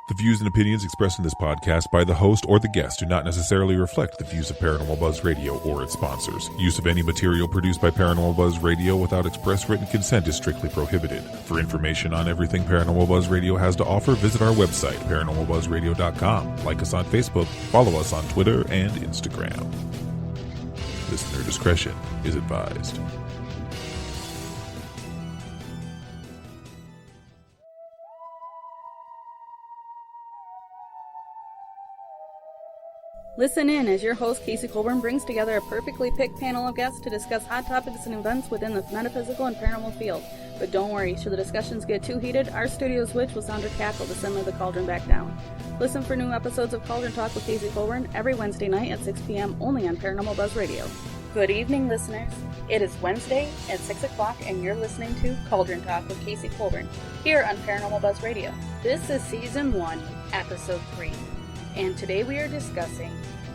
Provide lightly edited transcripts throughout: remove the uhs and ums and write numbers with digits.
The views and opinions expressed in this podcast by the host or the guest do not necessarily reflect the views of Paranormal Buzz Radio or its sponsors. Use of any material produced by Paranormal Buzz Radio without express written consent is strictly prohibited. For information on everything Paranormal Buzz Radio has to offer, visit our website, paranormalbuzzradio.com. Like us on Facebook, follow us on Twitter and Instagram. Listener discretion is advised. Listen in as your host, Casey Colburn, brings together a perfectly picked panel of guests to discuss hot topics and events within the metaphysical and paranormal field. But don't worry, should the discussions get too heated, our studio's witch will sound her cackle to simmer the cauldron back down. Listen for new episodes of Cauldron Talk with Casey Colburn every Wednesday night at 6 p.m. only on Paranormal Buzz Radio. Good evening, listeners. It is Wednesday at 6 o'clock, and you're listening to Cauldron Talk with Casey Colburn here on Paranormal Buzz Radio. This is Season 1, Episode 3. And today we are discussing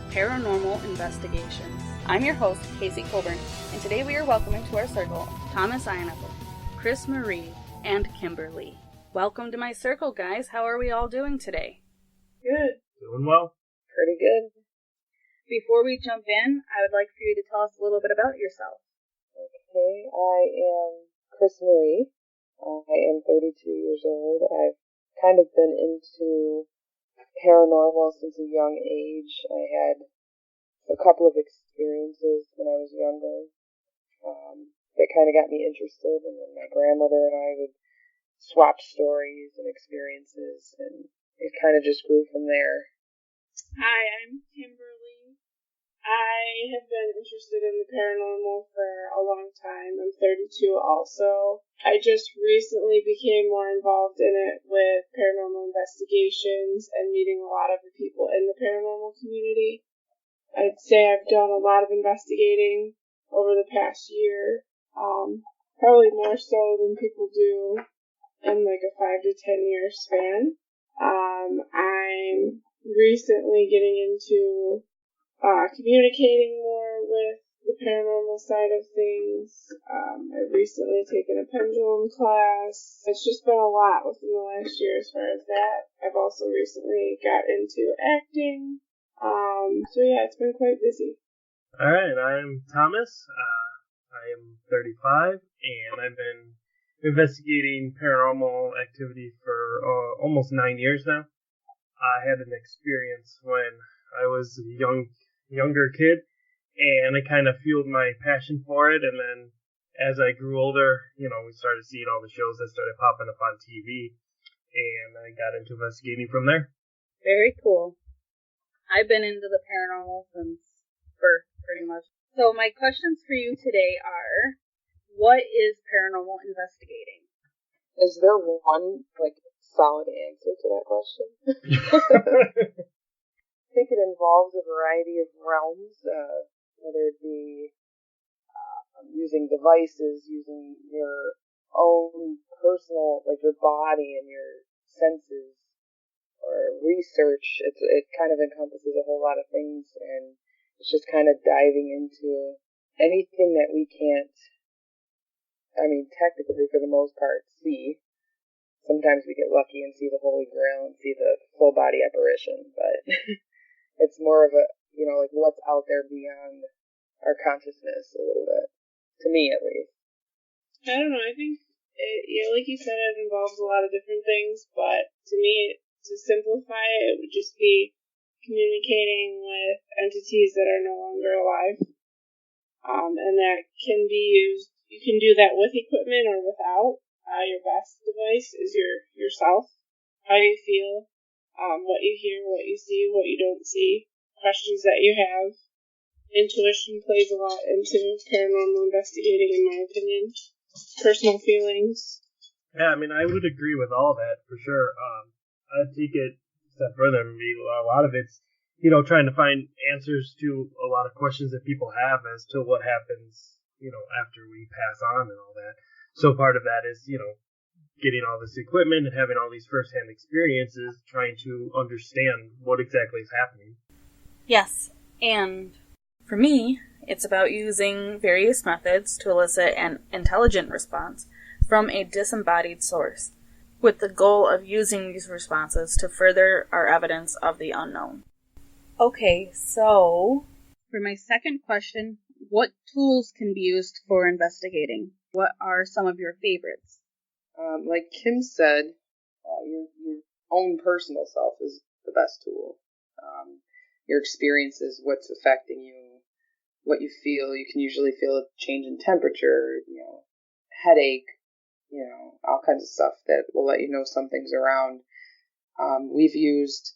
Paranormal Investigations. I'm your host, Casey Colburn, and today we are welcoming to our circle Thomas Einhiple, Cryss Marie, and Kimber Lee. Welcome to my circle, guys. How are we all doing today? Good. Doing well. Pretty good. Before we jump in, I would like for you to tell us a little bit about yourself. Okay, I am Cryss Marie. I am 32 years old. I've kind of been into paranormal since a young age. I had a couple of experiences when I was younger that kind of got me interested, and then my grandmother and I would swap stories and experiences, and it kind of just grew from there. Hi, I'm Kimber Lee. I have been interested in the paranormal for a long time. I'm 32 also. I just recently became more involved in it with Paranormal Investigations and meeting a lot of the people in the paranormal community. I'd say I've done a lot of investigating over the past year, probably more so than people do in like a 5 to 10 year span. I'm recently getting into communicating more with the paranormal side of things. I've recently taken a pendulum class. It's just been a lot within the last year as far as that. I've also recently got into acting. So yeah, it's been quite busy. Alright, I'm Thomas. I am 35, and I've been investigating paranormal activity for almost 9 years now. I had an experience when I was a younger kid, and it kind of fueled my passion for it. And then as I grew older, we started seeing all the shows that started popping up on TV, and I got into investigating from there. Very cool. I've been into the paranormal since birth, pretty much. So my questions for you today are, what is paranormal investigating? Is there one, solid answer to that question? I think it involves a variety of realms, whether it be using devices, using your own personal, your body and your senses, or research. It kind of encompasses a whole lot of things, and it's just kind of diving into anything that we can't, technically for the most part, see. Sometimes we get lucky and see the Holy Grail and see the full body apparition, but it's more of a, what's out there beyond our consciousness a little bit. To me, at least. I don't know, I think, like you said, it involves a lot of different things, but to me, to simplify it, would just be communicating with entities that are no longer alive. And that can be used, you can do that with equipment or without. Your best device is yourself, how you feel, what you hear, what you see, what you don't see, questions that you have. Intuition plays a lot into paranormal investigating, in my opinion. Personal feelings. Yeah, I would agree with all that, for sure. I'd take it a step further. A lot of it's, trying to find answers to a lot of questions that people have as to what happens, after we pass on and all that. So part of that is, getting all this equipment and having all these first-hand experiences, trying to understand what exactly is happening. Yes, and for me, it's about using various methods to elicit an intelligent response from a disembodied source. with the goal of using these responses to further our evidence of the unknown. Okay, so for my second question, what tools can be used for investigating? What are some of your favorites? Like Kim said, your own personal self is the best tool. Your experiences, what's affecting you, what you feel. You can usually feel a change in temperature, headache, all kinds of stuff that will let you know something's around. We've used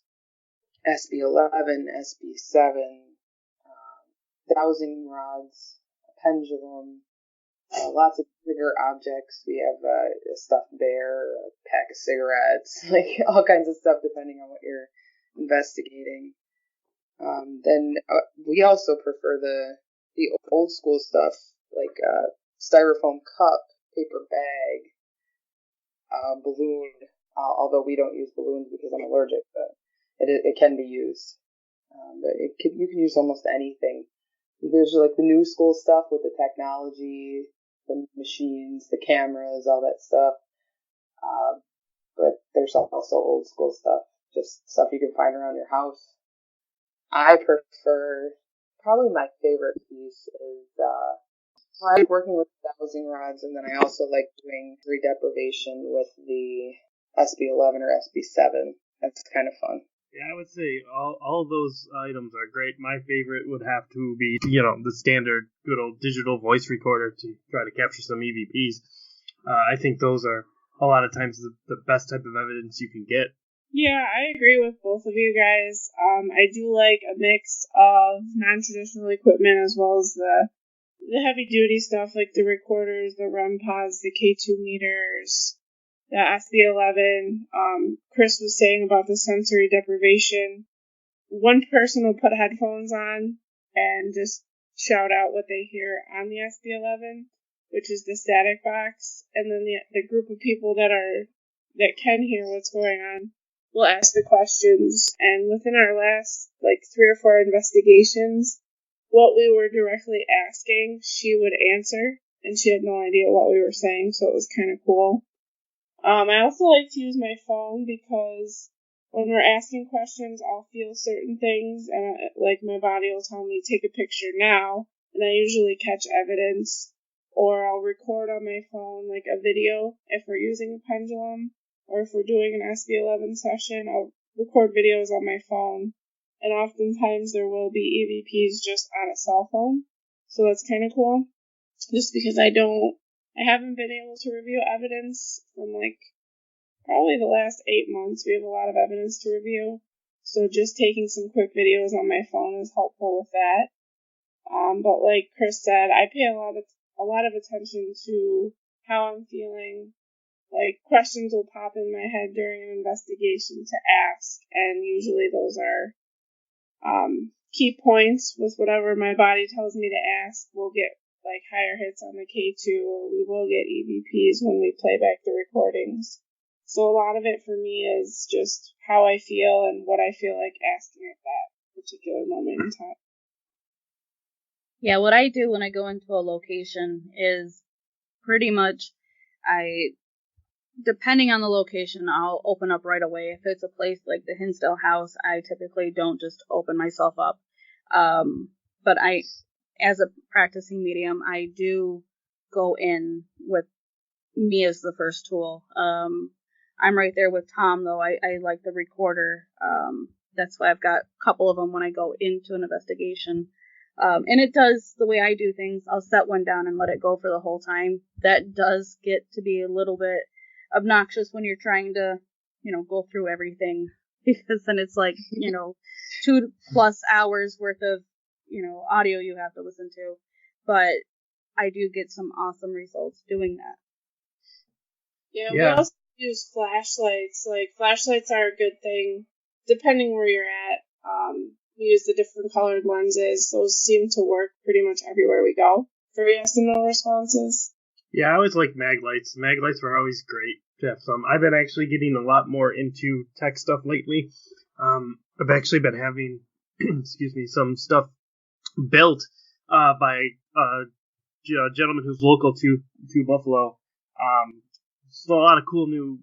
SB11, SB7, dowsing rods, a pendulum, lots of bigger objects. We have a stuffed bear, a pack of cigarettes, like all kinds of stuff depending on what you're investigating. Then we also prefer the old school stuff, like styrofoam cup, paper bag, balloon, although we don't use balloons because I'm allergic, but it can be used. But you can use almost anything. There's like the new school stuff with the technology, the machines, the cameras, all that stuff. But there's also old school stuff, just stuff you can find around your house. I prefer, probably my favorite piece is, I like working with dowsing rods, and then I also like doing tree deprivation with the SB11 or SB7. That's kind of fun. Yeah, I would say all those items are great. My favorite would have to be, the standard good old digital voice recorder to try to capture some EVPs. I think those are a lot of times the best type of evidence you can get. Yeah, I agree with both of you guys. I do like a mix of non-traditional equipment as well as the heavy-duty stuff like the recorders, the REM pods, the K2 meters, the SB11. Cryss was saying about the sensory deprivation. One person will put headphones on and just shout out what they hear on the SB11, which is the static box, and then the group of people that can hear what's going on will ask the questions. And within our last 3 or 4 investigations, what we were directly asking, she would answer, and she had no idea what we were saying, so it was kind of cool. I also like to use my phone because when we're asking questions, I'll feel certain things, and my body will tell me, take a picture now, and I usually catch evidence, or I'll record on my phone a video if we're using a pendulum, or if we're doing an SB11 session, I'll record videos on my phone, and oftentimes there will be EVPs just on a cell phone, so that's kind of cool, just because I haven't been able to review evidence from probably the last 8 months. We have a lot of evidence to review, so just taking some quick videos on my phone is helpful with that. But like Cryss said, I pay a lot of attention to how I'm feeling. Questions will pop in my head during an investigation to ask, and usually those are key points with whatever my body tells me to ask. We'll get higher hits on the K2, or we will get EVPs when we play back the recordings. So a lot of it for me is just how I feel and what I feel like asking at that particular moment in time. Yeah, what I do when I go into a location is pretty much depending on the location, I'll open up right away. If it's a place like the Hinsdale house, I typically don't just open myself up. But as a practicing medium, I do go in with me as the first tool. I'm right there with Tom, though. I like the recorder. That's why I've got a couple of them when I go into an investigation. And it does, the way I do things, I'll set one down and let it go for the whole time. That does get to be a little bit obnoxious when you're trying to, go through everything. Because then it's 2+ hours worth of audio you have to listen to, but I do get some awesome results doing that. Yeah, we also use flashlights. Flashlights are a good thing, depending where you're at. We use the different colored lenses. Those seem to work pretty much everywhere we go for yes and no responses. Yeah, I always like mag lights. Mag lights were always great to have some. I've been actually getting a lot more into tech stuff lately. I've actually been having, some stuff built by a gentleman who's local to Buffalo. So a lot of cool new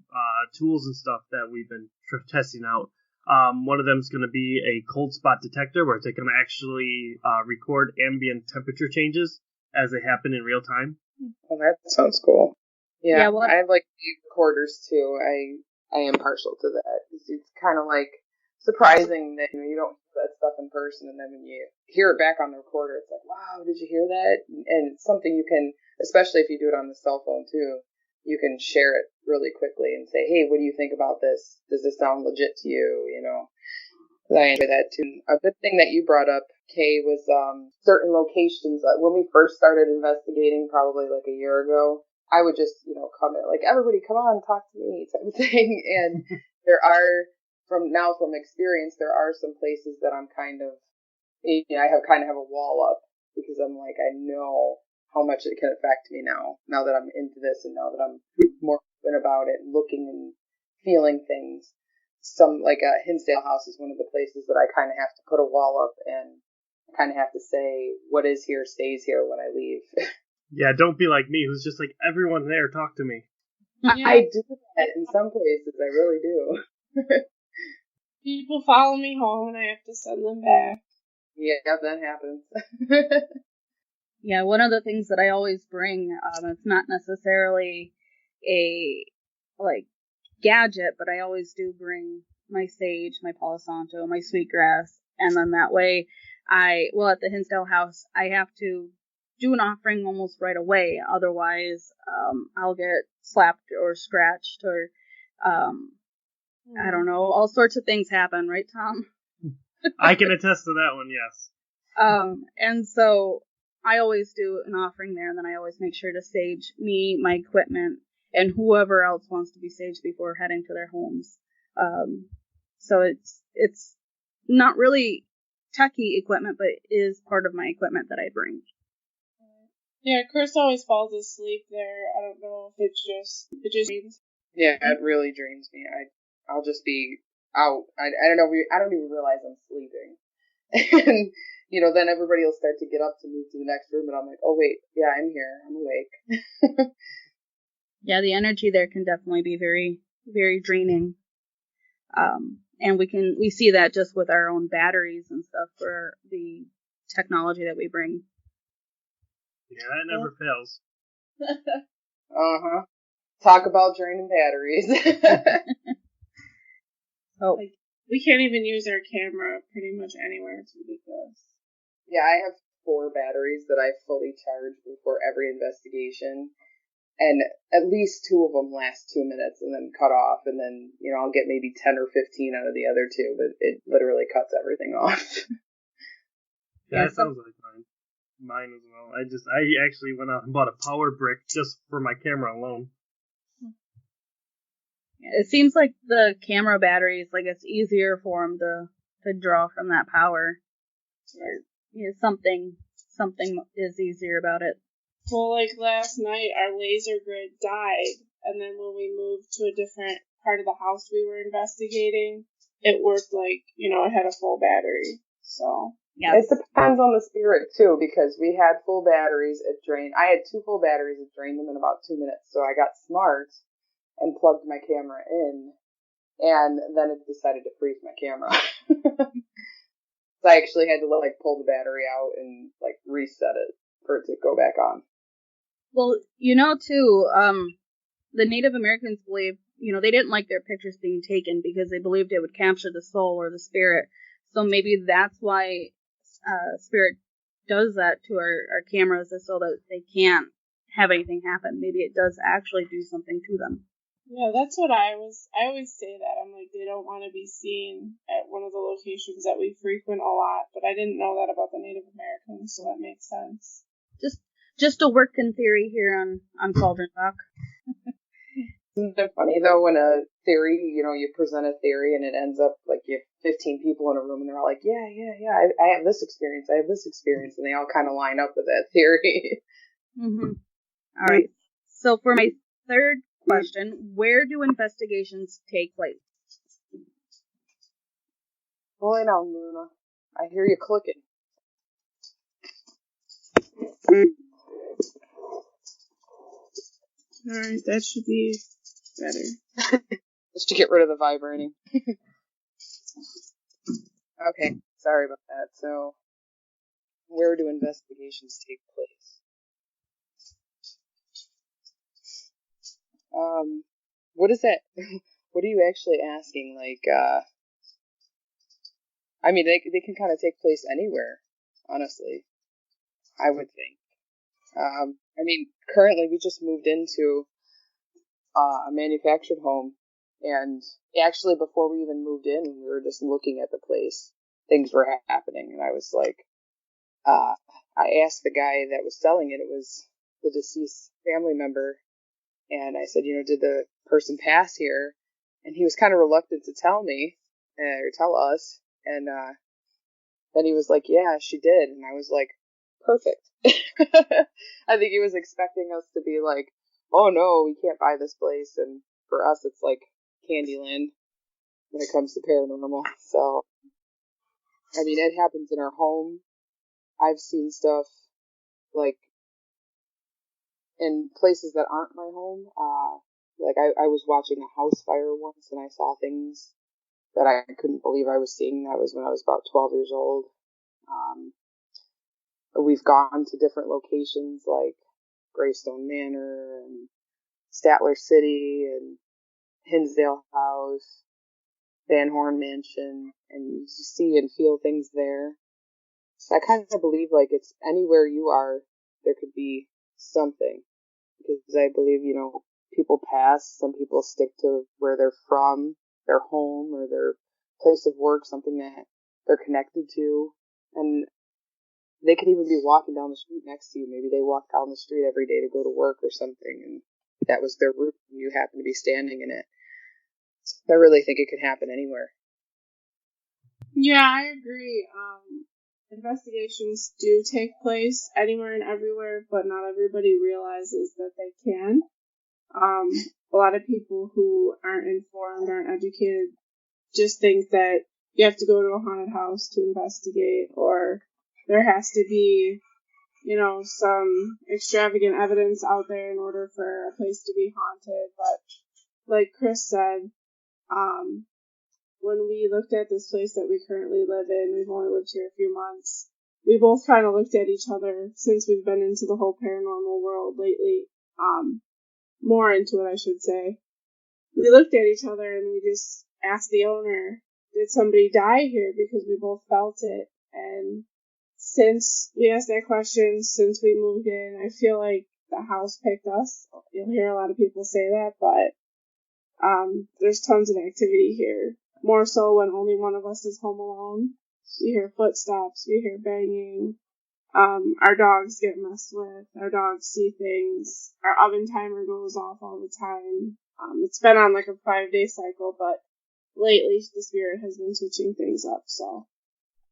tools and stuff that we've been testing out. One of them is going to be a cold spot detector where they can actually record ambient temperature changes as they happen in real time. Oh, that sounds cool. Yeah, well, I like the recorders too. I am partial to that. It's kind of like surprising that you don't hear that stuff in person, and then when you hear it back on the recorder, it's like, wow, did you hear that? And it's something you can, especially if you do it on the cell phone too, you can share it really quickly and say, hey, what do you think about this? Does this sound legit to you? You know, I enjoy that too. A good thing that you brought up, Kay, was certain locations. When we first started investigating, probably like a year ago, I would just, come in, like, everybody come on, talk to me, type of thing. And there are, from experience, there are some places that I'm kind of, I have a wall up because I'm like, I know how much it can affect me now that I'm into this and now that I'm more open about it, looking and feeling things. Some, like Hinsdale House is one of the places that I kind of have to put a wall up and kind of have to say, what is here stays here when I leave. Yeah, don't be like me, who's just like, everyone there, talk to me. Yeah. I do that in some places, I really do. People follow me home and I have to send them back. Yeah, that happens. Yeah, one of the things that I always bring, it's not necessarily a, gadget, but I always do bring my sage, my Palo Santo, my sweetgrass, and then that way at the Hinsdale House, I have to do an offering almost right away, otherwise, I'll get slapped or scratched or, I don't know, all sorts of things happen, right, Tom? I can attest to that one, yes. And so I always do an offering there, and then I always make sure to sage me, my equipment, and whoever else wants to be saged before heading to their homes. So it's not really techie equipment, but it is part of my equipment that I bring. Yeah, Cryss always falls asleep there. I don't know if it just dreams. Yeah, it really drains me. I'll just be out. I don't know. I don't even realize I'm sleeping. And, then everybody will start to get up to move to the next room. And I'm like, oh, wait. Yeah, I'm here. I'm awake. Yeah, the energy there can definitely be very, very draining. And we see that just with our own batteries and stuff for the technology that we bring. Yeah, that never fails. Uh-huh. Talk about draining batteries. Oh. We can't even use our camera pretty much anywhere. It's ridiculous. Yeah, I have 4 batteries that I fully charge before every investigation. And at least 2 of them last 2 minutes and then cut off. And then, I'll get maybe 10 or 15 out of the other 2, but it literally cuts everything off. Yeah, that sounds like mine as well. I actually went out and bought a power brick just for my camera alone. It seems like the camera batteries, it's easier for them to draw from that power. Something is easier about it. Well, last night, our laser grid died, and then when we moved to a different part of the house we were investigating, it worked it had a full battery. So yeah, it depends on the spirit too, because we had full batteries. I had 2 full batteries. It drained them in about 2 minutes. So I got smart and plugged my camera in, and then it decided to freeze my camera. So I actually had to pull the battery out and reset it for it to go back on. Well, too, the Native Americans believed, they didn't like their pictures being taken because they believed it would capture the soul or the spirit. So maybe that's why Spirit does that to our cameras, is so that they can't have anything happen. Maybe it does actually do something to them. Yeah, that's what I always say that. I'm like, they don't want to be seen at one of the locations that we frequent a lot, but I didn't know that about the Native Americans, so that makes sense. Just a working theory here on Cauldron Talk. Isn't it funny though when a theory, you present a theory and it ends up you have 15 people in a room and they're all like, yeah, I have this experience, and they all kind of line up with that theory. Mm-hmm. All right. So for my third question, where do investigations take place? Boy, now, Luna, I hear you clicking. Alright, that should be better. Just to get rid of the vibrating. Okay, sorry about that. So, where do investigations take place? What is that? What are you actually asking? Like, I mean, they can kind of take place anywhere, honestly, I would think. I mean, currently we just moved into a manufactured home, and actually before we even moved in, we were just looking at the place. Things were happening, and I was like, I asked the guy that was selling it. It was the deceased family member, and I said, did the person pass here? And he was kind of reluctant to tell me or tell us, and then he was like, yeah, she did, and I was like, perfect. I think he was expecting us to be like, oh no, we can't buy this place, and for us it's like Candyland when it comes to paranormal. So, I mean, it happens in our home. I've seen stuff like in places that aren't my home. Like I was watching a house fire once, and I saw things that I couldn't believe I was seeing. That was when I was about 12 years old. We've gone to different locations like Greystone Manor and Statler City and Hinsdale House, Van Horn Mansion, and you see and feel things there. So I kind of believe like it's anywhere you are, there could be something. Because I believe, people pass, some people stick to where they're from, their home or their place of work, something that they're connected to. And they could even be walking down the street next to you. Maybe they walk down the street every day to go to work or something, and that was their route, and you happen to be standing in it. I really think it could happen anywhere. Yeah, I agree. Investigations do take place anywhere and everywhere, but not everybody realizes that they can. A lot of people who aren't informed, aren't educated, just think that you have to go to a haunted house to investigate, or there has to be, some extravagant evidence out there in order for a place to be haunted. But like Cryss said, when we looked at this place that we currently live in, we've only lived here a few months, we both kind of looked at each other since we've been into the whole paranormal world lately, more into it, I should say. We looked at each other and we just asked the owner, did somebody die here? Because we both felt it. And since we asked that question, since we moved in, I feel like the house picked us. You'll hear a lot of people say that, but there's tons of activity here. More so when only one of us is home alone. We hear footsteps, we hear banging. Our dogs get messed with. Our dogs see things. Our oven timer goes off all the time. It's been on like a 5-day cycle, but lately the spirit has been switching things up, so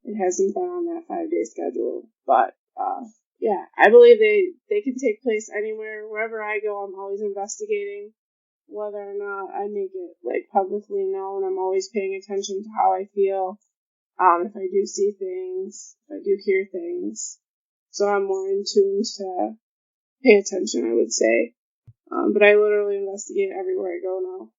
it hasn't been on that 5-day schedule. But yeah, I believe they can take place anywhere. Wherever I go, I'm always investigating. Whether or not I make it like publicly known, I'm always paying attention to how I feel. If I do see things, if I do hear things. So I'm more in tune to pay attention, I would say. But I literally investigate everywhere I go now.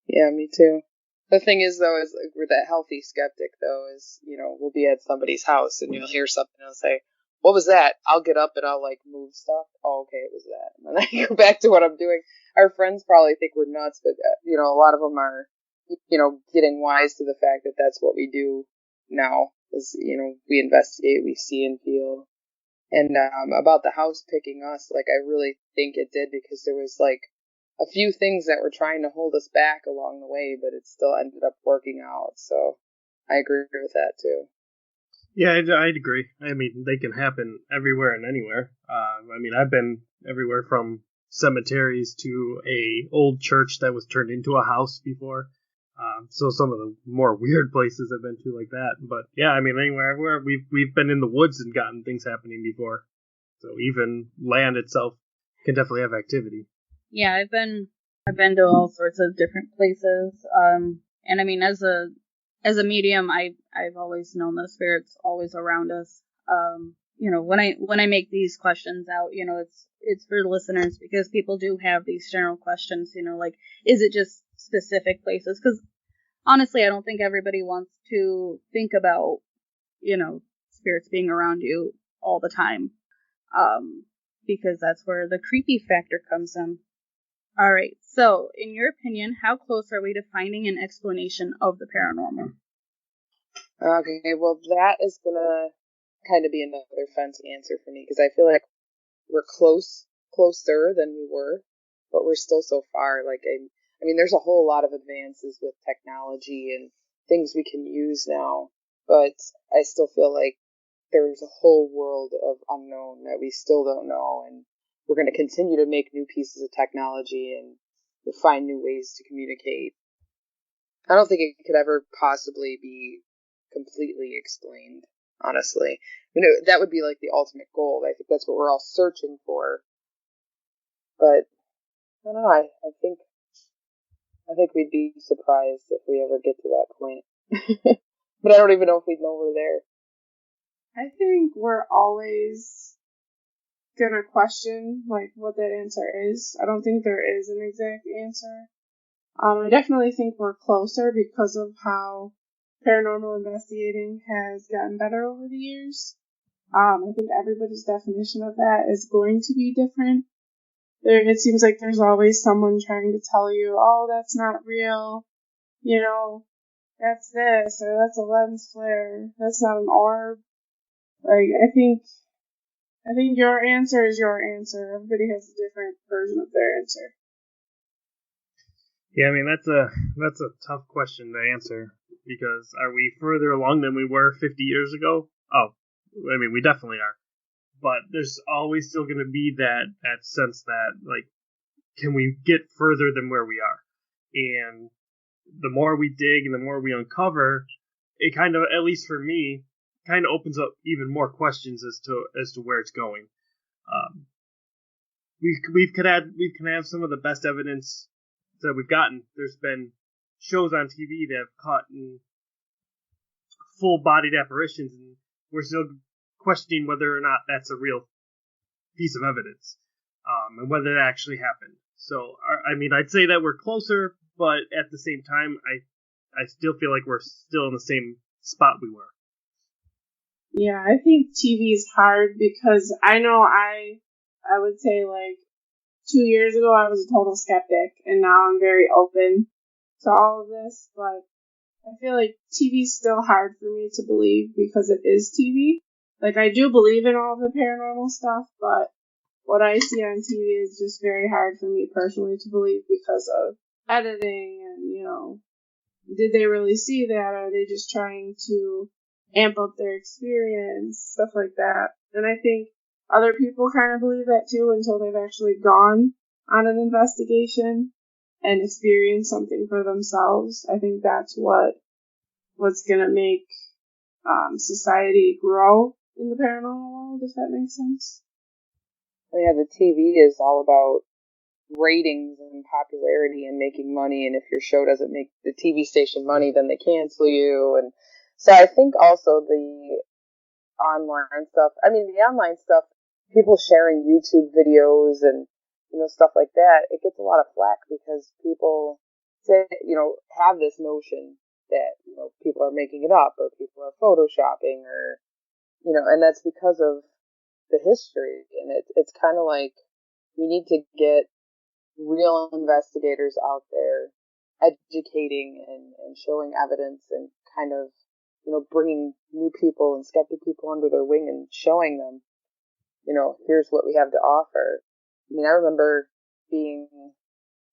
Yeah, me too. The thing is, though, is like, we're that healthy skeptic, though, is, we'll be at somebody's house and you'll hear something and I'll say, what was that? I'll get up and I'll like move stuff. Oh, okay, it was that. And then I go back to what I'm doing. Our friends probably think we're nuts, but, a lot of them are, getting wise to the fact that that's what we do now. Is, we investigate, we see and feel. And about the house picking us, like, I really think it did, because there was like a few things that were trying to hold us back along the way, but it still ended up working out. So I agree with that too. Yeah, I'd agree. I mean, they can happen everywhere and anywhere. I mean, I've been everywhere from cemeteries to a old church that was turned into a house before. So some of the more weird places I've been to like that. But yeah, I mean, anywhere, everywhere. We've been in the woods and gotten things happening before. So even land itself can definitely have activity. Yeah, I've been to all sorts of different places. And I mean, as a medium, I've always known the spirits always around us. when I make these questions out, it's for listeners, because people do have these general questions, like, is it just specific places? Because honestly, I don't think everybody wants to think about, spirits being around you all the time, because that's where the creepy factor comes in. All right, so in your opinion, how close are we to finding an explanation of the paranormal? Okay, well, that is gonna kind of be another fence answer for me, because I feel like we're closer than we were, but we're still so far. Like, I mean, there's a whole lot of advances with technology and things we can use now, but I still feel like there's a whole world of unknown that we still don't know, and we're going to continue to make new pieces of technology and find new ways to communicate. I don't think it could ever possibly be completely explained, honestly. That would be like the ultimate goal. I think that's what we're all searching for. But I don't know. I think we'd be surprised if we ever get to that point. But I don't even know if we'd know we're there. I think we're always gonna question like what that answer is. I don't think there is an exact answer. I definitely think we're closer because of how paranormal investigating has gotten better over the years. I think everybody's definition of that is going to be different. It seems like there's always someone trying to tell you, oh, that's not real, that's this, or that's a lens flare, that's not an orb. Like, I think your answer is your answer. Everybody has a different version of their answer. Yeah, I mean, that's a tough question to answer, because are we further along than we were 50 years ago? Oh, I mean, we definitely are. But there's always still going to be that sense that, like, can we get further than where we are? And the more we dig and the more we uncover, it kind of, at least for me, kind of opens up even more questions as to where it's going. We could have some of the best evidence that we've gotten. There's been shows on TV that have caught in full-bodied apparitions, and we're still questioning whether or not that's a real piece of evidence, and whether that actually happened. So, I mean, I'd say that we're closer, but at the same time, I still feel like we're still in the same spot we were. Yeah, I think TV is hard because I know I would say like 2 years ago I was a total skeptic, and now I'm very open to all of this, but I feel like TV is still hard for me to believe because it is TV. Like, I do believe in all the paranormal stuff, but what I see on TV is just very hard for me personally to believe because of editing and, did they really see that? Are they just trying to amp up their experience? Stuff like that. And I think other people kind of believe that too until they've actually gone on an investigation and experienced something for themselves. I think that's what's going to make society grow in the paranormal world, if that makes sense. Yeah, the TV is all about ratings and popularity and making money, and if your show doesn't make the TV station money, then they cancel you. And so I think also the online stuff, people sharing YouTube videos and, stuff like that, it gets a lot of flack because people say, have this notion that, people are making it up or people are photoshopping or, and that's because of the history. And it's kind of like we need to get real investigators out there educating and showing evidence and kind of, bringing new people and skeptic people under their wing and showing them, here's what we have to offer. I mean, I remember being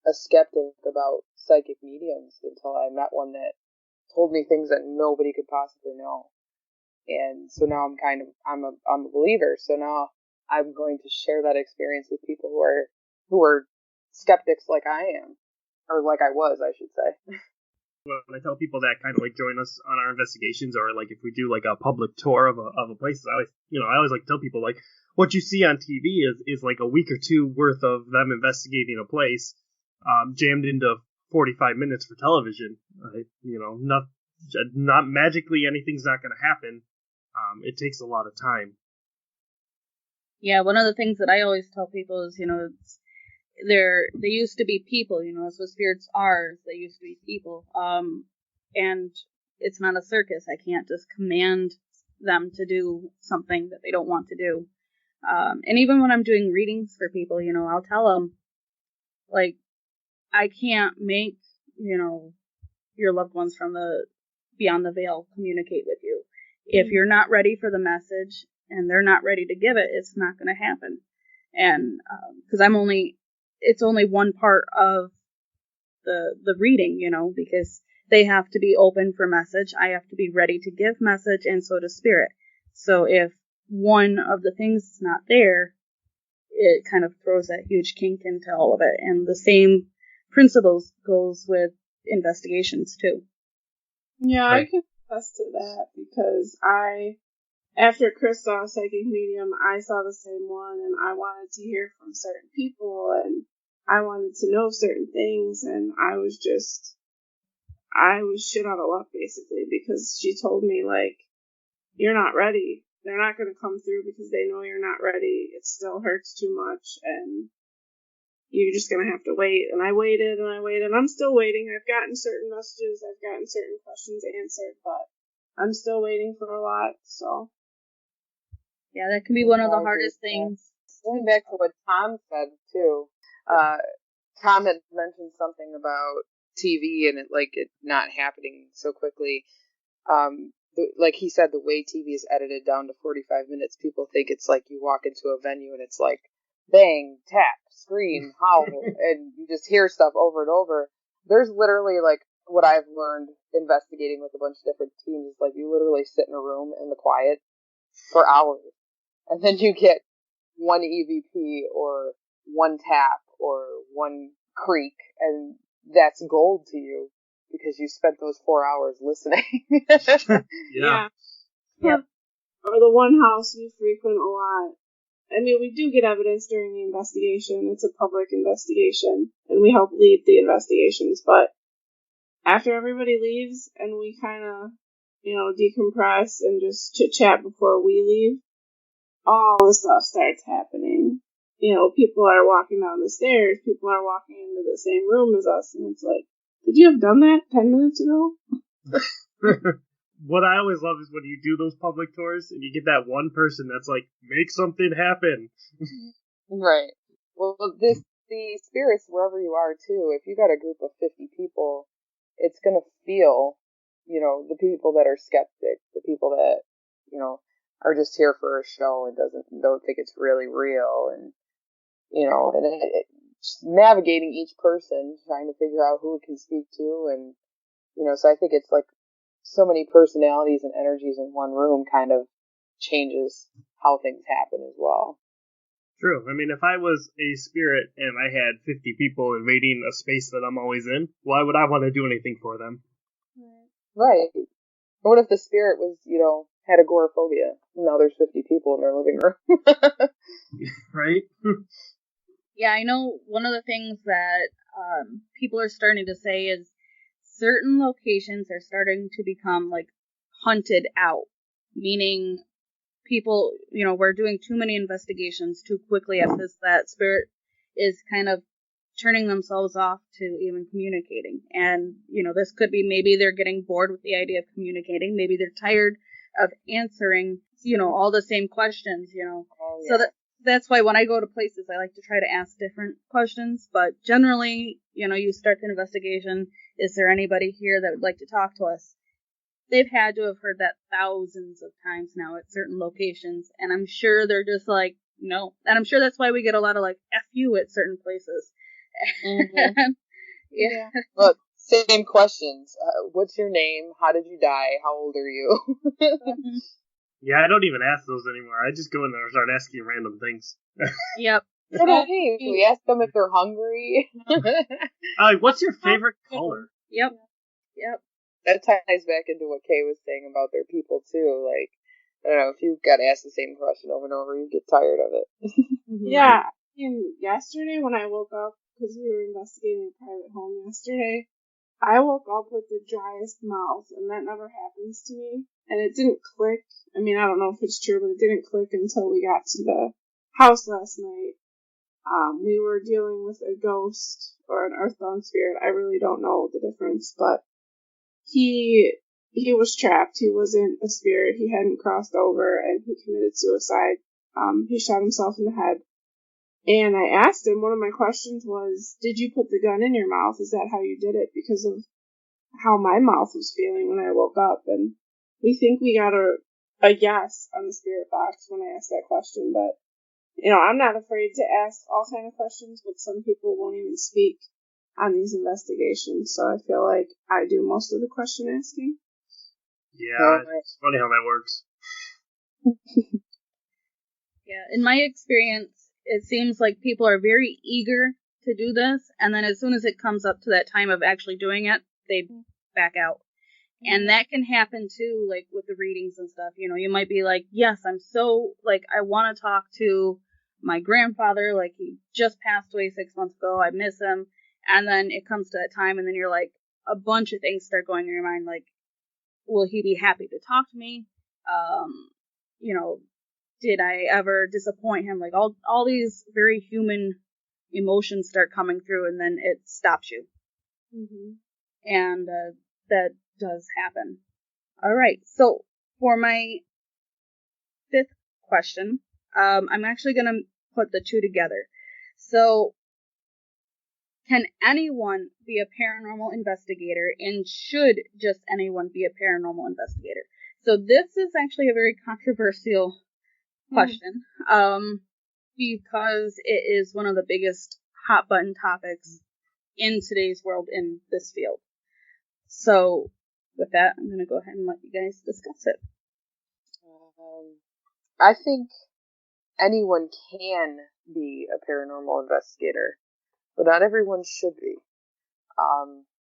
a skeptic about psychic mediums until I met one that told me things that nobody could possibly know. And so now I'm a believer. So now I'm going to share that experience with people who are skeptics like I am, or like I was, I should say. When I tell people that kind of like join us on our investigations, or like if we do like a public tour of a place, I always like to tell people like what you see on TV is like a week or two worth of them investigating a place, jammed into 45 minutes for television. Not magically anything's not going to happen. It takes a lot of time. Yeah, one of the things that I always tell people is, they used to be people, that's what spirits are. They used to be people. And it's not a circus. I can't just command them to do something that they don't want to do. And even when I'm doing readings for people, I'll tell them, like, I can't make, your loved ones from the beyond the veil communicate with you. If you're not ready for the message and they're not ready to give it, it's not going to happen. And because it's only one part of the reading, because they have to be open for message. I have to be ready to give message, and so does spirit. So if one of the things is not there, it kind of throws that huge kink into all of it. And the same principles goes with investigations too. Yeah, right. I can attest to that because after Cryss saw a psychic medium, I saw the same one, and I wanted to hear from certain people, and I wanted to know certain things, and I was shit out of luck, basically, because she told me, like, you're not ready. They're not going to come through because they know you're not ready. It still hurts too much, and you're just going to have to wait. And I waited, and I'm still waiting. I've gotten certain messages. I've gotten certain questions answered, but I'm still waiting for a lot, so. Yeah, that can be one of the hardest things. Going back to what Tom said, too, Tom had mentioned something about TV and it not happening so quickly. Like he said, the way TV is edited down to 45 minutes, people think it's like you walk into a venue and it's like bang, tap, scream, howl, and you just hear stuff over and over. There's literally, like, what I've learned investigating with a bunch of different teams is, like, you literally sit in a room in the quiet for hours, and then you get one EVP or one tap or one creak, and that's gold to you because you spent those 4 hours listening. Yeah. Yep. Or the one house we frequent a lot. I mean, we do get evidence during the investigation. It's a public investigation, and we help lead the investigations. But after everybody leaves and we kind of, decompress and just chit-chat before we leave, all the stuff starts happening. People are walking down the stairs. People are walking into the same room as us, and it's like, did you have done that 10 minutes ago? What I always love is when you do those public tours and you get that one person that's like, make something happen. Right. Well, the spirits, wherever you are, too, if you got a group of 50 people, it's going to feel, the people that are skeptic, the people that, are just here for a show and don't think it's really real. And, just navigating each person, trying to figure out who it can speak to. And, so I think it's like, so many personalities and energies in one room kind of changes how things happen as well. True. I mean, if I was a spirit and I had 50 people invading a space that I'm always in, why would I want to do anything for them? Right. What if the spirit was, had agoraphobia? Now there's 50 people in their living room. Right? Yeah, I know one of the things that people are starting to say is certain locations are starting to become, like, hunted out, meaning people, we're doing too many investigations too quickly at this, that spirit is kind of turning themselves off to even communicating. And, this could be maybe they're getting bored with the idea of communicating. Maybe they're tired of answering, all the same questions, Oh, yeah. So that's why when I go to places, I like to try to ask different questions. But generally, you start the investigation. Is there anybody here that would like to talk to us? They've had to have heard that thousands of times now at certain locations. And I'm sure they're just like, no. And I'm sure that's why we get a lot of, like, F you at certain places. Mm-hmm. Yeah. Look, same questions. What's your name? How did you die? How old are you? Yeah, I don't even ask those anymore. I just go in there and start asking random things. Yep. Hey, we ask them if they're hungry. What's your favorite color? Yep. That ties back into what Kay was saying about their people, too. Like, I don't know, if you got asked the same question over and over, you get tired of it. Yeah. And yesterday when I woke up, because we were investigating a private home yesterday, I woke up with the driest mouth, and that never happens to me. And it didn't click. I mean, I don't know if it's true, but it didn't click until we got to the house last night. We were dealing with a ghost or an earthbound spirit. I really don't know the difference, but he was trapped. He wasn't a spirit. He hadn't crossed over, and he committed suicide. He shot himself in the head. And I asked him, one of my questions was, did you put the gun in your mouth? Is that how you did it? Because of how my mouth was feeling when I woke up. And we think we got a yes on the spirit box when I asked that question, but I'm not afraid to ask all kind of questions, but some people won't even speak on these investigations, so I feel like I do most of the question asking. Yeah, it's funny how that works. Yeah, in my experience, it seems like people are very eager to do this, and then as soon as it comes up to that time of actually doing it, they back out. And that can happen too, like with the readings and stuff. You might be like, yes, I'm so, like, I want to talk to my grandfather, like, he just passed away 6 months ago, I miss him. And then it comes to that time, and then you're like, a bunch of things start going in your mind, like, will he be happy to talk to me? Did I ever disappoint him? Like, all these very human emotions start coming through, and then it stops you. Mm-hmm. And that does happen. All right, so for my 5th question, I'm actually going to put the two together. So, can anyone be a paranormal investigator, and should just anyone be a paranormal investigator? So this is actually a very controversial question, because it is one of the biggest hot button topics in today's world in this field. So with that, I'm going to go ahead and let you guys discuss it. I think anyone can be a paranormal investigator, but not everyone should be.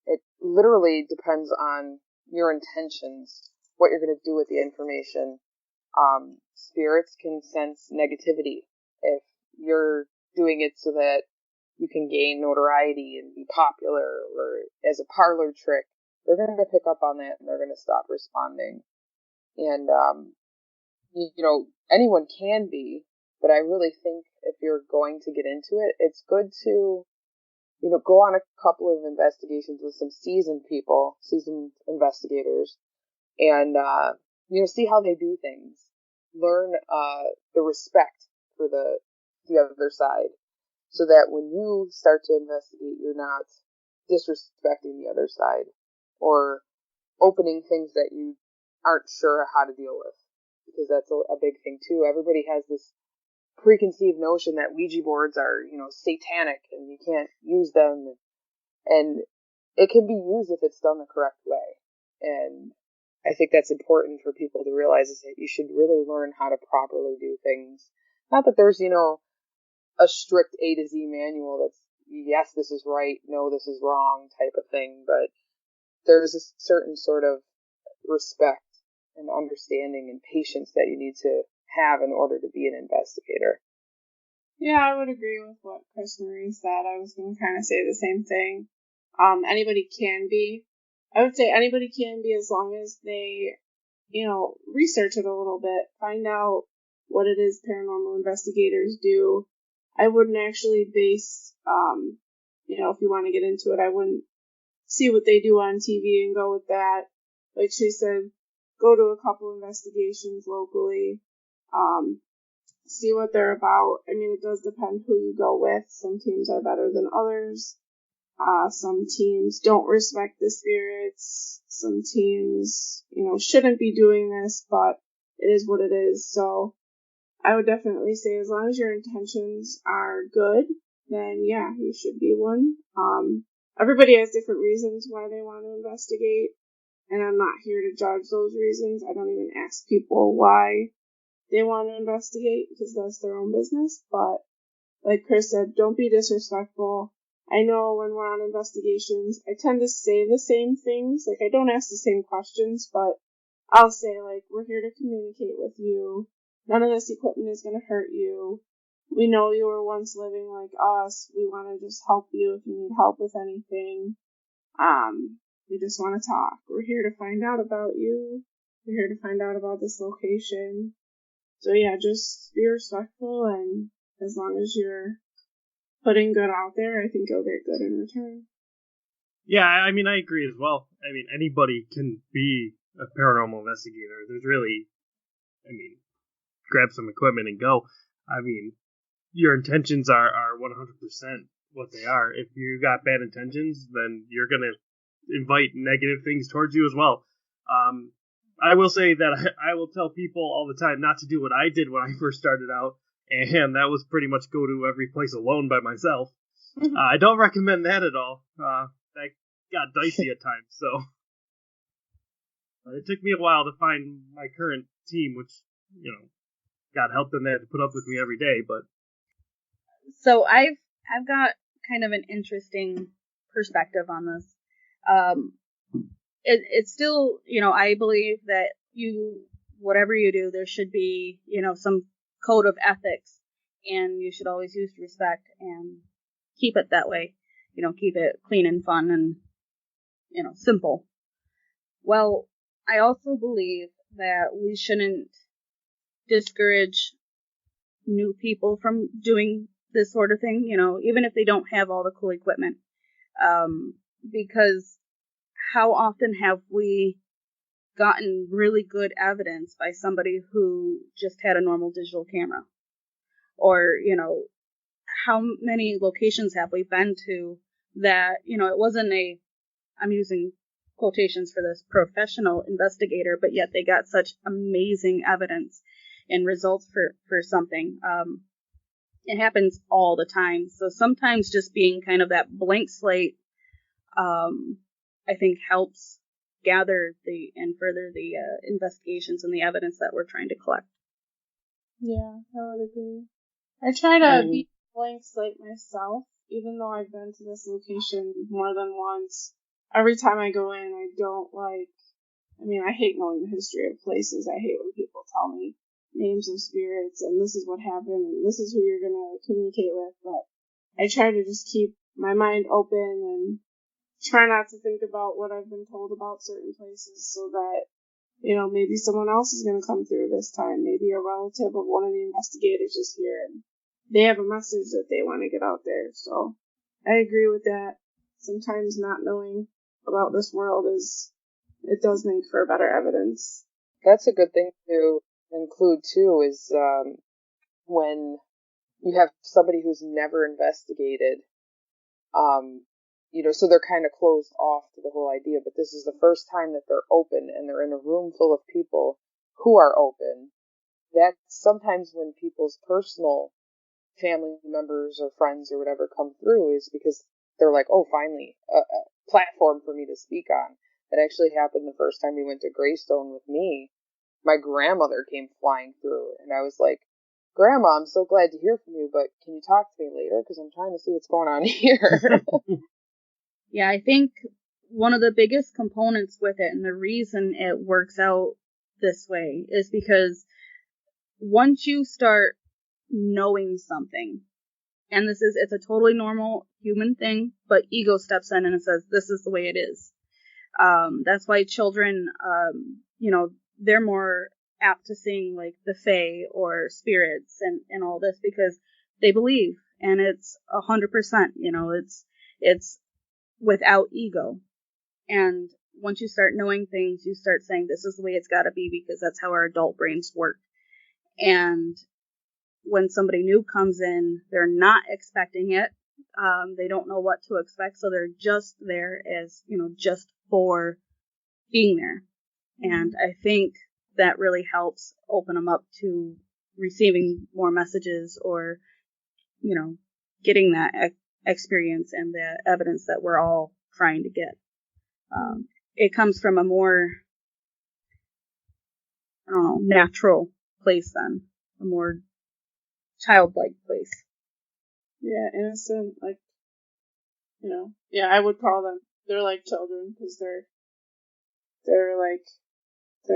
It literally depends on your intentions, what you're going to do with the information. Spirits can sense negativity. If you're doing it so that you can gain notoriety and be popular, or as a parlor trick, they're going to pick up on that and they're going to stop responding. And, anyone can be, but I really think if you're going to get into it, it's good to, go on a couple of investigations with some seasoned investigators, and, see how they do things. Learn, the respect for the other side, so that when you start to investigate, you're not disrespecting the other side or opening things that you aren't sure how to deal with, because that's a big thing too. Everybody has this preconceived notion that Ouija boards are, satanic and you can't use them, and it can be used if it's done the correct way. And I think that's important for people to realize, is that you should really learn how to properly do things. Not that there's, a strict A to Z manual that's, yes, this is right, no, this is wrong type of thing, but there's a certain sort of respect and understanding and patience that you need to have in order to be an investigator. Yeah, I would agree with what Cryss Marie said. I was going to kind of say the same thing. Anybody can be. I would say anybody can be, as long as they, research it a little bit, find out what it is paranormal investigators do. I wouldn't actually base, if you want to get into it, I wouldn't see what they do on TV and go with that. Like she said, go to a couple investigations locally, see what they're about. I mean, it does depend who you go with. Some teams are better than others. Some teams don't respect the spirits. Some teams, shouldn't be doing this, but it is what it is. So I would definitely say, as long as your intentions are good, then yeah, you should be one. Everybody has different reasons why they want to investigate, and I'm not here to judge those reasons. I don't even ask people why they want to investigate, because that's their own business. But like Cryss said, don't be disrespectful. I know when we're on investigations, I tend to say the same things. Like, I don't ask the same questions, but I'll say, like, we're here to communicate with you. None of this equipment is going to hurt you. We know you were once living like us. We want to just help you if you need help with anything. We just want to talk. We're here to find out about you. We're here to find out about this location. So yeah, just be respectful and as long as you're putting good out there, I think you'll get good in return. Yeah, I mean, I agree as well. I mean, anybody can be a paranormal investigator. There's really, I mean, grab some equipment and go. I mean, your intentions are 100% what they are. If you got bad intentions, then you're going to invite negative things towards you as well. I will say that I will tell people all the time not to do what I did when I first started out, and that was pretty much go to every place alone by myself. I don't recommend that at all. That got dicey at times, so it took me a while to find my current team, which, you know, God help them, they had to put up with me every day, but... So I've got kind of an interesting perspective on this. It's still, you know, I believe that whatever you do, there should be, you know, some code of ethics, and you should always use respect and keep it that way. You know, keep it clean and fun and, you know, simple. Well, I also believe that we shouldn't discourage new people from doing this sort of thing, you know, even if they don't have all the cool equipment. Because how often have we gotten really good evidence by somebody who just had a normal digital camera? Or, you know, how many locations have we been to that, you know, it wasn't I'm using quotations for this, professional investigator, but yet they got such amazing evidence and results for something. It happens all the time. So sometimes just being kind of that blank slate, I think helps gather and further the investigations and the evidence that we're trying to collect. Yeah, I would agree. I try to be blank slate myself, even though I've been to this location more than once. Every time I go in, I hate knowing the history of places. I hate when people tell me names of spirits and this is what happened and this is who you're going to communicate with. But I try to just keep my mind open and try not to think about what I've been told about certain places, so that, you know, maybe someone else is going to come through this time. Maybe a relative of one of the investigators is here and they have a message that they want to get out there. So I agree with that. Sometimes not knowing about this world it does make for better evidence. That's a good thing to include too, is when you have somebody who's never investigated, you know, so they're kind of closed off to the whole idea, but this is the first time that they're open and they're in a room full of people who are open. That's sometimes when people's personal family members or friends or whatever come through, is because they're like, oh, finally, a platform for me to speak on. That actually happened the first time we went to Greystone with me. My grandmother came flying through, and I was like, Grandma, I'm so glad to hear from you, but can you talk to me later? Because I'm trying to see what's going on here. Yeah, I think one of the biggest components with it, and the reason it works out this way, is because once you start knowing something, and it's a totally normal human thing, but ego steps in and it says, this is the way it is. That's why children, you know, they're more apt to seeing like the Fae or spirits and all this, because they believe, and it's 100%, you know, it's without ego. And once you start knowing things, you start saying this is the way it's got to be, because that's how our adult brains work. And when somebody new comes in, they're not expecting it. They don't know what to expect, so they're just there as, you know, just for being there. And I think that really helps open them up to receiving more messages, or, you know, getting that experience and the evidence that we're all trying to get. It comes from a more, I don't know, natural place then, a more childlike place. Yeah, innocent, like, you know, yeah, I would call them, they're like children, because they're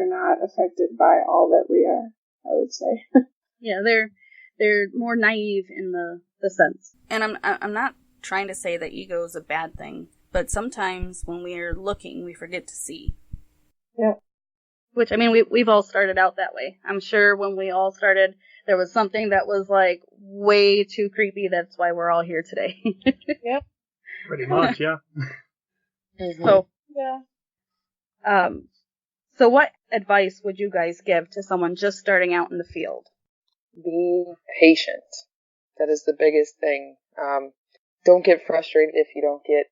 not affected by all that we are, I would say. Yeah, they're more naive in the sense. And I'm not trying to say that ego is a bad thing, but sometimes when we are looking, we forget to see. Yeah. Which, I mean, we've all started out that way. I'm sure when we all started, there was something that was like way too creepy. That's why we're all here today. Yep. Pretty much, yeah. So, Yeah. so what advice would you guys give to someone just starting out in the field? Be patient. That is the biggest thing. Don't get frustrated if you don't get,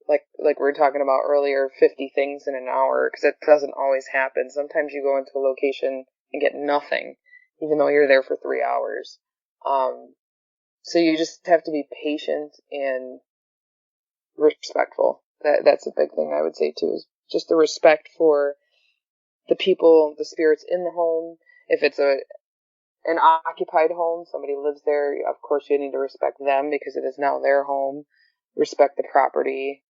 like we were talking about earlier, 50 things in an hour, because it doesn't always happen. Sometimes you go into a location and get nothing, even though you're there for 3 hours. So you just have to be patient and respectful. That's a big thing I would say too, is just the respect for the people, the spirits in the home. If it's an occupied home, somebody lives there, of course you need to respect them because it is now their home. Respect the property.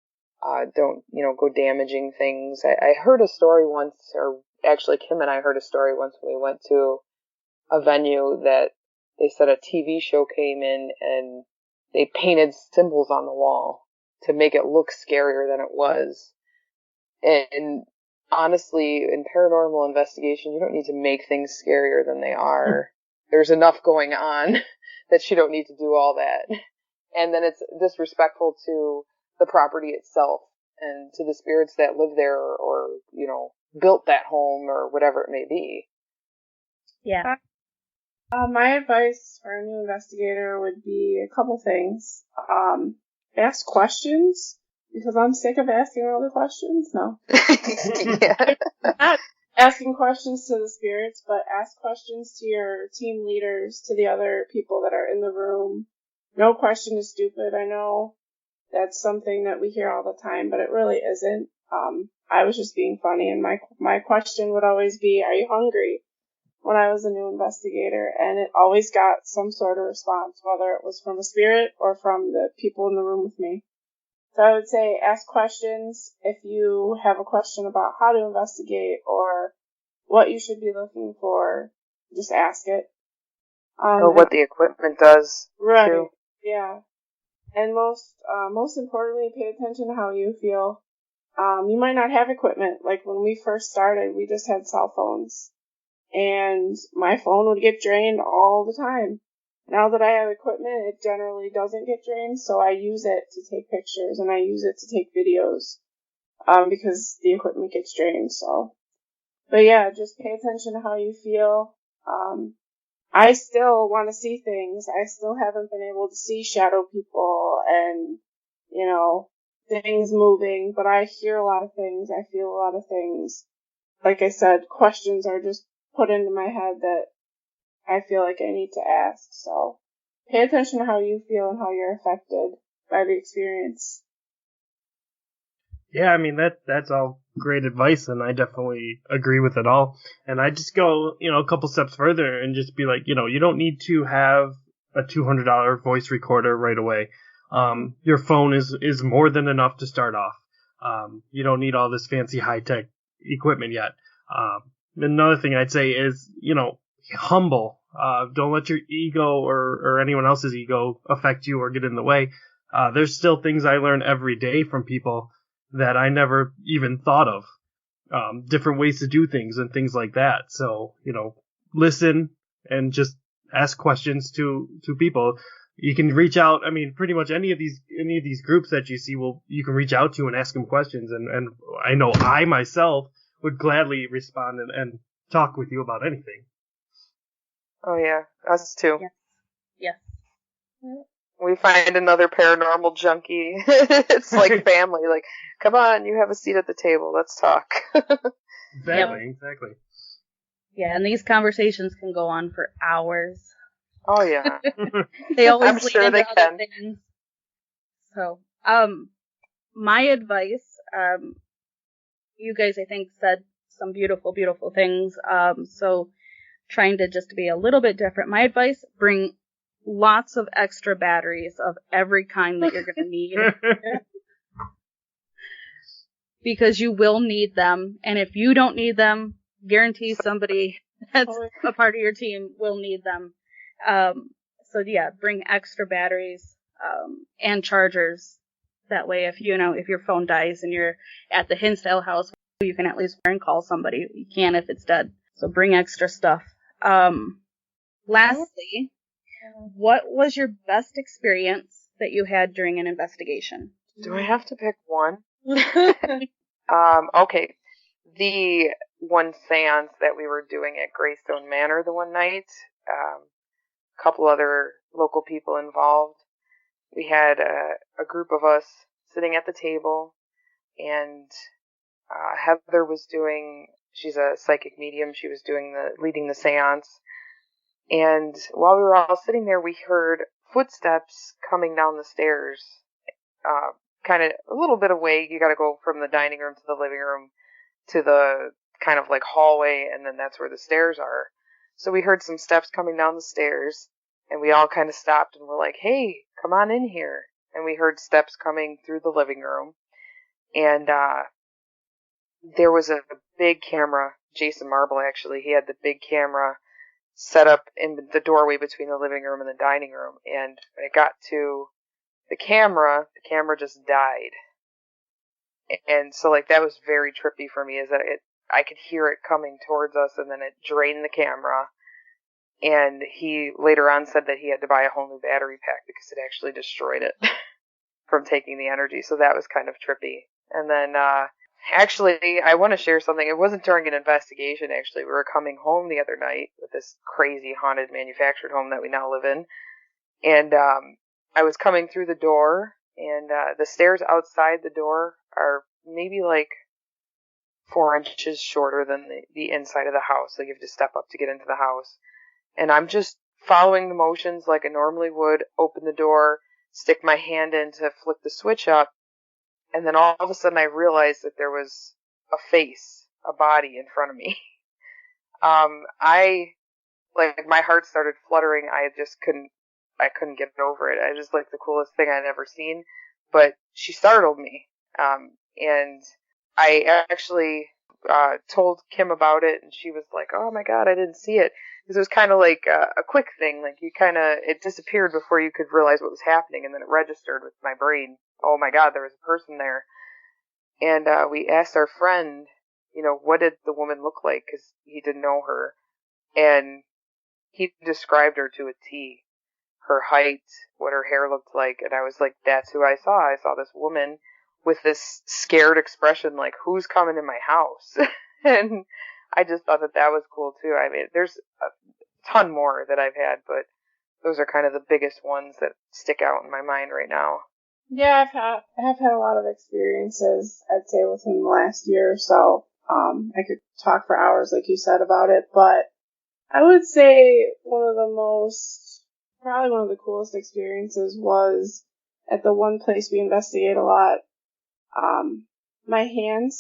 Don't, go damaging things. I heard a story once, or actually Kim and I heard a story once when we went to a venue that they said a TV show came in and they painted symbols on the wall to make it look scarier than it was. And honestly, in paranormal investigation, you don't need to make things scarier than they are. There's enough going on that you don't need to do all that. And then it's disrespectful to the property itself and to the spirits that live there or built that home or whatever it may be. Yeah. My advice for a new investigator would be a couple things. Ask questions, because I'm sick of asking all the questions. No. Yeah. Not asking questions to the spirits, but ask questions to your team leaders, to the other people that are in the room. No question is stupid. I know that's something that we hear all the time, but it really isn't. I was just being funny, and my question would always be, "Are you hungry?" when I was a new investigator, and it always got some sort of response, whether it was from a spirit or from the people in the room with me. So I would say ask questions. If you have a question about how to investigate or what you should be looking for, just ask it. Or what the equipment does. Right. Too. Yeah. And most importantly, pay attention to how you feel. You might not have equipment. Like when we first started, we just had cell phones. And my phone would get drained all the time. Now that I have equipment, it generally doesn't get drained, so I use it to take pictures and I use it to take videos, because the equipment gets drained, so. But yeah, just pay attention to how you feel. I still want to see things. I still haven't been able to see shadow people and, things moving, but I hear a lot of things. I feel a lot of things. Like I said, questions are just put into my head that I feel like I need to ask. So pay attention to how you feel and how you're affected by the experience. Yeah, I mean, that's all great advice, and I definitely agree with it all. And I just go, a couple steps further and just be like, you don't need to have a $200 voice recorder right away. Your phone is more than enough to start off. You don't need all this fancy high-tech equipment yet. Another thing I'd say is, humble. Don't let your ego or anyone else's ego affect you or get in the way. There's still things I learn every day from people that I never even thought of. Different ways to do things and things like that. So, listen and just ask questions to people. You can reach out. I mean, pretty much any of these groups that you see, you can reach out to and ask them questions. And I know I myself would gladly respond and talk with you about anything. Oh yeah, us too. Yes. We find another paranormal junkie. It's like family. Like, come on, you have a seat at the table. Let's talk. Exactly. Yeah, and these conversations can go on for hours. Oh yeah. They always I'm lead sure into they other can. things. So, my advice, you guys, I think, said some beautiful, beautiful things. So trying to just be a little bit different. My advice, bring lots of extra batteries of every kind that you're going to need. Because you will need them. And if you don't need them, guarantee somebody that's a part of your team will need them. So yeah, bring extra batteries, and chargers. That way, if your phone dies and you're at the Hinsdale house, you can at least call somebody. You can if it's dead. So bring extra stuff. Lastly, what was your best experience that you had during an investigation? Do I have to pick one? Okay. The one seance that we were doing at Greystone Manor the one night, a couple other local people involved. We had a group of us sitting at the table, and Heather was she's a psychic medium, she was leading the seance. And while we were all sitting there, we heard footsteps coming down the stairs, kind of a little bit away. You got to go from the dining room to the living room to the kind of like hallway, and then that's where the stairs are. So we heard some steps coming down the stairs, and we all kind of stopped and were like, hey, come on in here. And we heard steps coming through the living room, and there was a big camera. Jason Marble, actually, he had the big camera set up in the doorway between the living room and the dining room. And when it got to the camera just died. And so, like, that was very trippy for me, is that I could hear it coming towards us, and then it drained the camera. And he later on said that he had to buy a whole new battery pack because it actually destroyed it from taking the energy. So that was kind of trippy. And then, actually, I want to share something. It wasn't during an investigation, actually. We were coming home the other night with this crazy haunted manufactured home that we now live in. And I was coming through the door, and the stairs outside the door are maybe like 4 inches shorter than the inside of the house. Like, you have to step up to get into the house. And I'm just following the motions like I normally would, open the door, stick my hand in to flick the switch up. And then all of a sudden I realized that there was a face, a body in front of me. My heart started fluttering. I couldn't get over it. It was like the coolest thing I'd ever seen. But she startled me. And I actually told Kim about it, and she was like, oh my God, I didn't see it. Because it was kind of like a quick thing. Like, it disappeared before you could realize what was happening, and then it registered with my brain. Oh my God, there was a person there. And we asked our friend, what did the woman look like? Because he didn't know her. And he described her to a T. Her height, what her hair looked like. And I was like, that's who I saw. I saw this woman with this scared expression, like, who's coming in my house? And I just thought that was cool too. I mean, there's a ton more that I've had, but those are kind of the biggest ones that stick out in my mind right now. Yeah, I have had a lot of experiences, I'd say, within the last year or so. I could talk for hours, like you said, about it, but I would say probably one of the coolest experiences was at the one place we investigate a lot.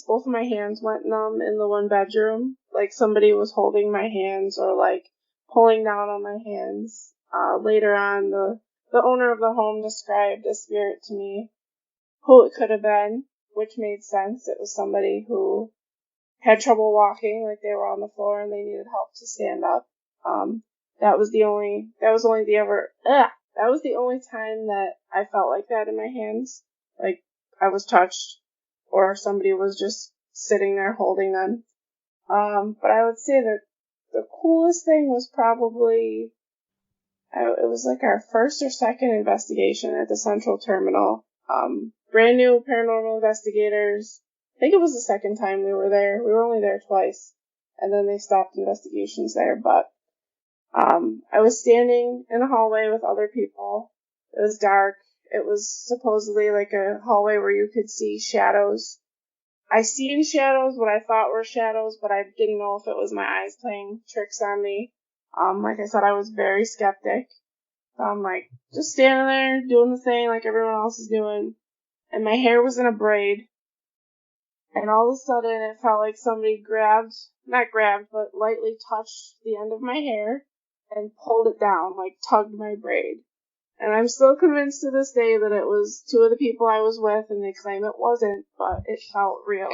Both of my hands went numb in the one bedroom. Like, somebody was holding my hands or like pulling down on my hands. Later on, the owner of the home described a spirit to me, who it could have been, which made sense. It was somebody who had trouble walking, like they were on the floor and they needed help to stand up. That was the only time that I felt like that in my hands. Like, I was touched, or somebody was just sitting there holding them. But I would say that the coolest thing was probably, it was like our first or second investigation at the Central Terminal. Brand new paranormal investigators. I think it was the second time we were there. We were only there twice, and then they stopped investigations there. But I was standing in a hallway with other people. It was dark. It was supposedly like a hallway where you could see shadows. I seen shadows, what I thought were shadows, but I didn't know if it was my eyes playing tricks on me. Like I said, I was very skeptic. So I'm like, just standing there, doing the thing like everyone else is doing. And my hair was in a braid. And all of a sudden, it felt like somebody but lightly touched the end of my hair and pulled it down, like tugged my braid. And I'm still convinced to this day that it was two of the people I was with, and they claim it wasn't, but it felt real.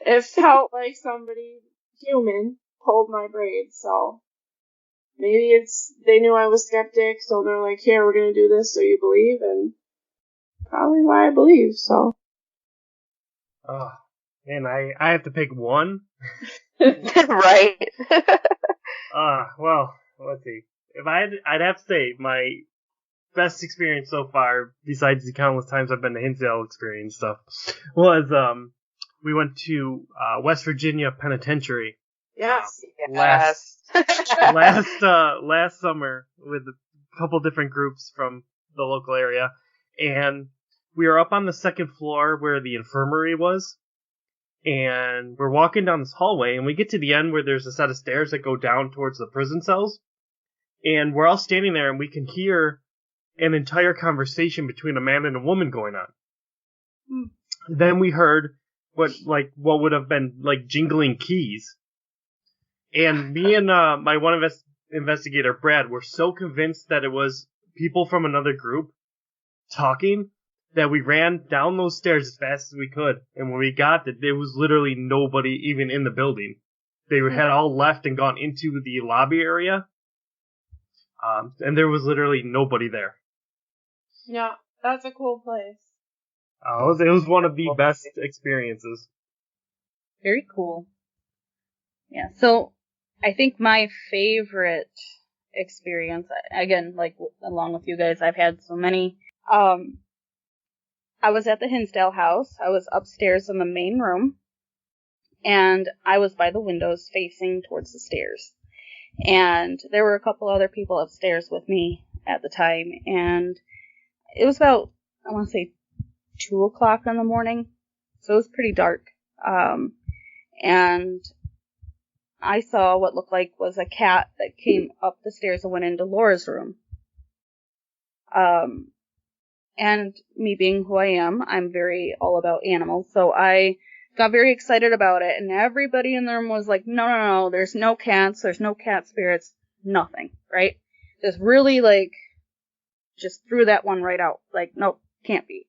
It felt like somebody human pulled my braid, so maybe they knew I was skeptic, so they're like, here, we're gonna do this so you believe, and probably why I believe, so. Oh, man, I have to pick one? Right. Well, let's see. If I'd have to say my best experience so far, besides the countless times I've been to Hinsdale experience stuff, was we went to West Virginia Penitentiary. Yes. Last summer with a couple different groups from the local area, and we were up on the second floor where the infirmary was, and we're walking down this hallway, and we get to the end where there's a set of stairs that go down towards the prison cells, and we're all standing there, and we can hear an entire conversation between a man and a woman going on. Then we heard what would have been like jingling keys. And me and my one investigator, Brad, were so convinced that it was people from another group talking that we ran down those stairs as fast as we could. And when we got there was literally nobody even in the building. They had all left and gone into the lobby area. And there was literally nobody there. Yeah, that's a cool place. It was one of the best experiences. Very cool. Yeah, so I think my favorite experience, again, like along with you guys, I've had so many. I was at the Hinsdale house. I was upstairs in the main room, and I was by the windows facing towards the stairs. And there were a couple other people upstairs with me at the time, and it was about, I want to say, 2 o'clock in the morning, so it was pretty dark. And I saw what looked like was a cat that came up the stairs and went into Laura's room. And me being who I am, I'm very all about animals, so I got very excited about it, and everybody in the room was like, no, there's no cats, there's no cat spirits, nothing, right? Just really, just threw that one right out, nope, can't be.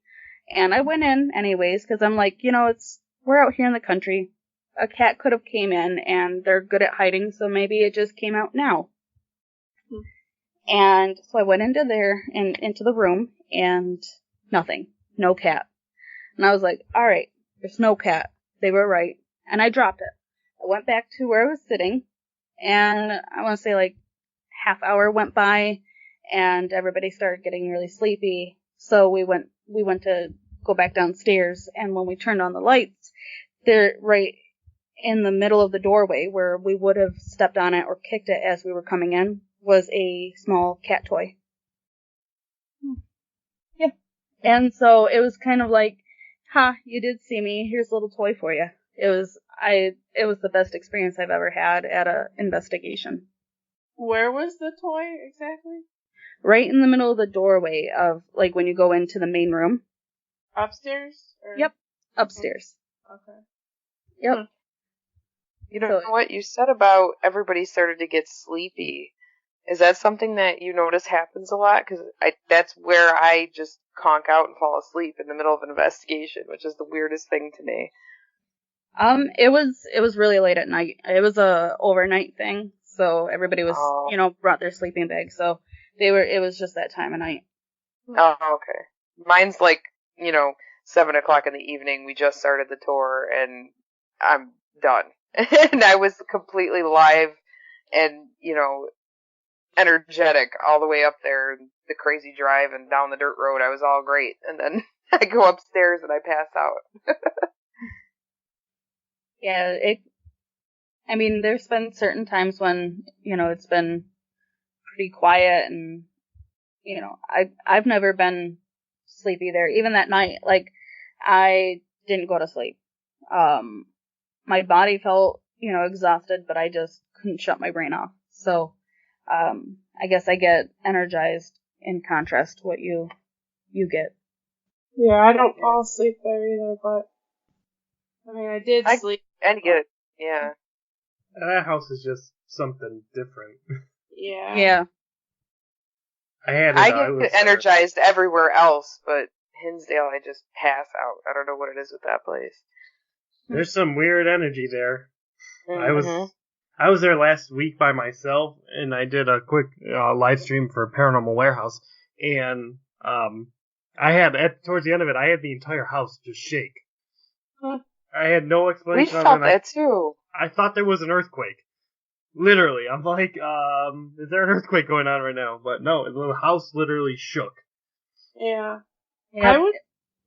And I went in anyways, because I'm like, we're out here in the country, a cat could have came in, and they're good at hiding, so maybe it just came out now. And so I went into the room, and nothing, no cat. And I was like, alright, there's no cat. They were right. And I dropped it. I went back to where I was sitting, and I want to say half hour went by, and everybody started getting really sleepy. So we went to go back downstairs, and when we turned on the lights, they're right in the middle of the doorway where we would have stepped on it or kicked it as we were coming in was a small cat toy. Yeah. And so it was kind of like, you did see me. Here's a little toy for you. It was the best experience I've ever had at a investigation. Where was the toy exactly? Right in the middle of the doorway of when you go into the main room. Upstairs? Yep. Upstairs. Okay. Yep. You know what you said about everybody started to get sleepy. Is that something that you notice happens a lot? Because that's where I just conk out and fall asleep in the middle of an investigation, which is the weirdest thing to me. It was really late at night. It was a overnight thing, so everybody was, brought their sleeping bags, so it was just that time of night. Oh, okay. Mine's 7 o'clock in the evening. We just started the tour, and I'm done. And I was completely live and, energetic all the way up there, the crazy drive and down the dirt road. I was all great. And then I go upstairs and I pass out. Yeah, there's been certain times when, it's been pretty quiet and, I've never been sleepy there. Even that night, I didn't go to sleep. My body felt, exhausted, but I just couldn't shut my brain off. So, I guess I get energized in contrast to what you get. Yeah, I don't fall asleep there either, but I did sleep. And get it, yeah. That house is just something different. Yeah. Yeah. I get energized everywhere else, but Hinsdale, I just pass out. I don't know what it is with that place. There's some weird energy there. Mm-hmm. I was there last week by myself, and I did a quick live stream for Paranormal Warehouse, and I had towards the end of it, I had the entire house just shake. Huh. I had no explanation. We felt that too. I thought there was an earthquake. Literally, I'm like, is there an earthquake going on right now? But no, the house literally shook. Yeah. Yep.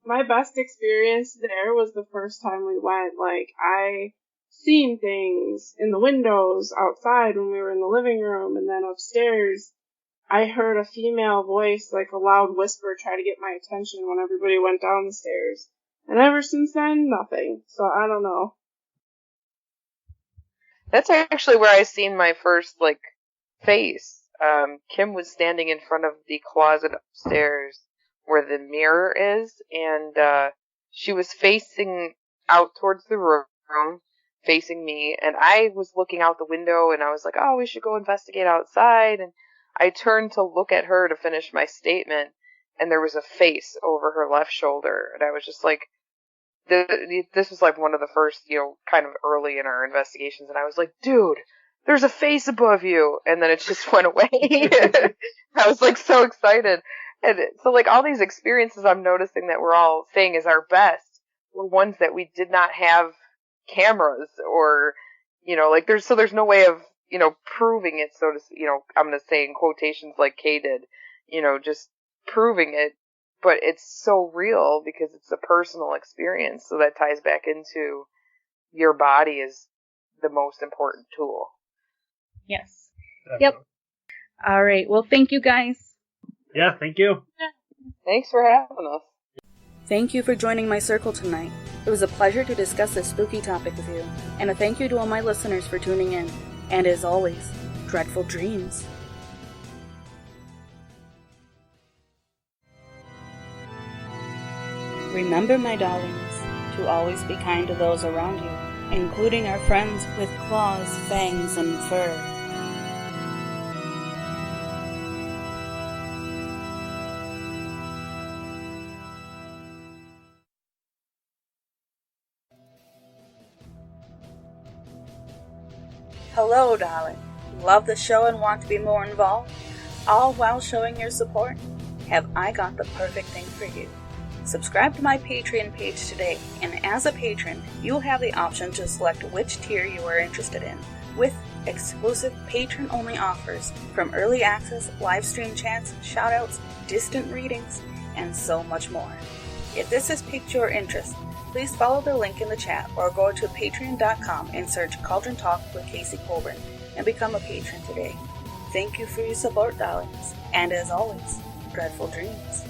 My best experience there was the first time we went. Like, I seen things in the windows outside when we were in the living room, and then upstairs, I heard a female voice, like a loud whisper, try to get my attention when everybody went down the stairs. And ever since then, nothing. So I don't know. That's actually where I seen my first, like, face. Kim was standing in front of the closet upstairs where the mirror is, and she was facing out towards the room, facing me, and I was looking out the window, and I was like, oh, we should go investigate outside, and I turned to look at her to finish my statement, and there was a face over her left shoulder, and I was just like, this was like one of the first, kind of early in our investigations, and I was like, dude, there's a face above you, and then it just went away. I was like so excited. And so like all these experiences I'm noticing that we're all saying is our best were ones that we did not have cameras or, like there's no way of, proving it, so to, I'm going to say in quotations like Kay did, just proving it, but it's so real because it's a personal experience. So that ties back into your body is the most important tool. Yes. Definitely. Yep. All right. Well, thank you guys. Yeah, thank you. Thanks for having us. Thank you for joining my circle tonight. It was a pleasure to discuss this spooky topic with you. And a thank you to all my listeners for tuning in. And as always, dreadful dreams. Remember, my darlings, to always be kind to those around you, including our friends with claws, fangs, and fur. Hello, darling. Love the show and want to be more involved? All while showing your support? Have I got the perfect thing for you? Subscribe to my Patreon page today, and as a patron, you'll have the option to select which tier you are interested in, with exclusive patron-only offers from early access, live stream chats, shoutouts, distant readings, and so much more. If this has piqued your interest, please follow the link in the chat or go to patreon.com and search Cauldron Talk with Casey Colburn and become a patron today. Thank you for your support, darlings, and as always, dreadful dreams.